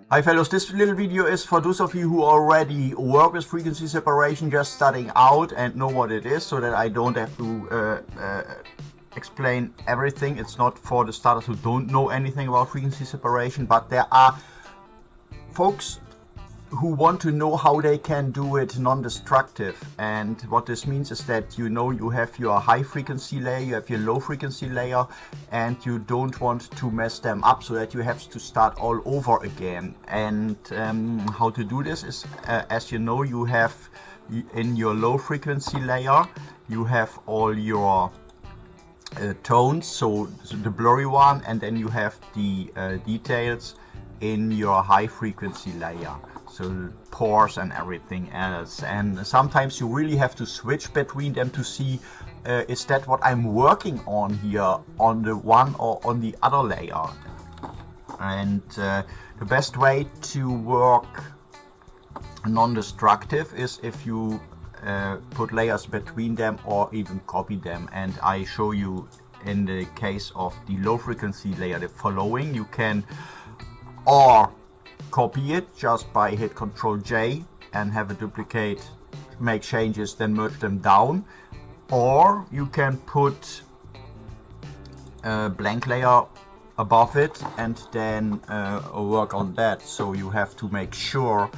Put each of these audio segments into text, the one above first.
Hi fellows, this little video is for those of you who already work with frequency separation, just starting out and know what it is, so that I don't have to explain everything. It's not for the starters who don't know anything about frequency separation, but there are folks who want to know how they can do it non-destructive. And what this means is that you have your high frequency layer, you have your low frequency layer, and you don't want to mess them up so that you have to start all over again. And how to do this is, as you know, you have in your low frequency layer, you have all your tones, so the blurry one, and then you have the details in your high frequency layer, so pores and everything else. And sometimes you really have to switch between them to see is that what I'm working on here on the one or on the other layer. And the best way to work non-destructive is if you put layers between them or even copy them. And I show you in the case of the low frequency layer the following. You can or copy it just by hit Ctrl J and have a duplicate, make changes, then merge them down, or you can put a blank layer above it and then work on that. So you have to make sure,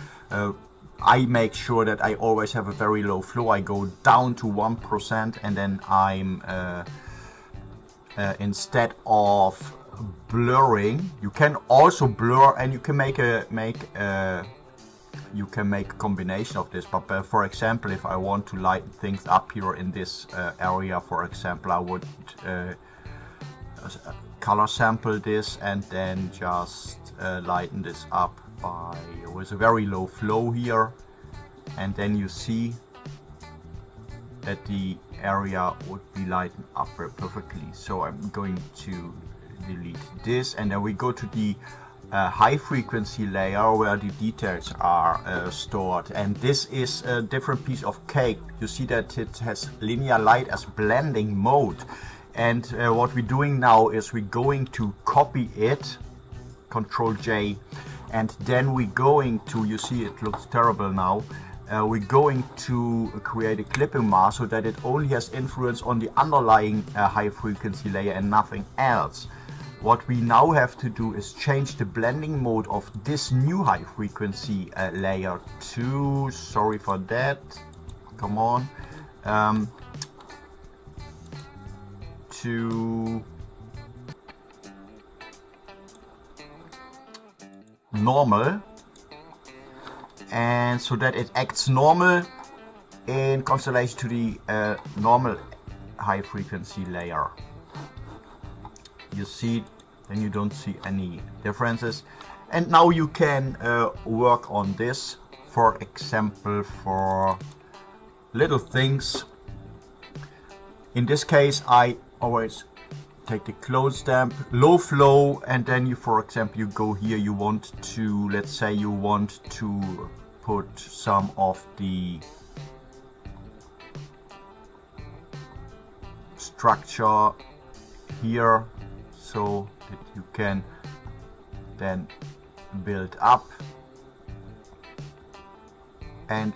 I make sure that I always have a very low flow. I go down to 1% and then I'm instead of blurring, you can also blur, and you can make a combination of this. But for example, if I want to lighten things up here in this area, for example, I would color sample this and then just lighten this up with a very low flow here, and then you see that the area would be lightened up perfectly. So I'm going to delete this, and then we go to the high frequency layer where the details are stored. And this is a different piece of cake. You see that it has linear light as blending mode. And what we're doing now is we're going to copy it, Ctrl J, and then we're going to, you see it looks terrible now, we're going to create a clipping mask so that it only has influence on the underlying high frequency layer and nothing else. What we now have to do is change the blending mode of this new high frequency layer to, sorry for that, come on, to normal, and so that it acts normal in constellation to the normal high frequency layer. You see, then you don't see any differences. And now you can work on this, for example, for little things. In this case, I always take the clone stamp, low flow, and then you, for example, you go here, you want to, let's say you want to put some of the structure here, so that you can then build up, and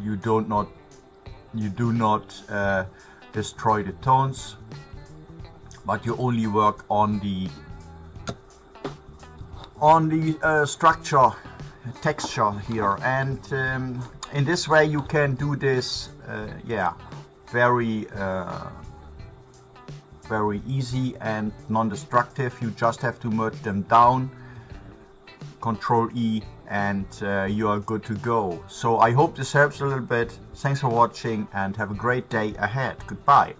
you do not destroy the tones, but you only work on the structure, texture here. And in this way you can do this very easy and non-destructive. You just have to merge them down, Ctrl E, and you are good to go. So I hope this helps a little bit. Thanks for watching and have a great day ahead. Goodbye.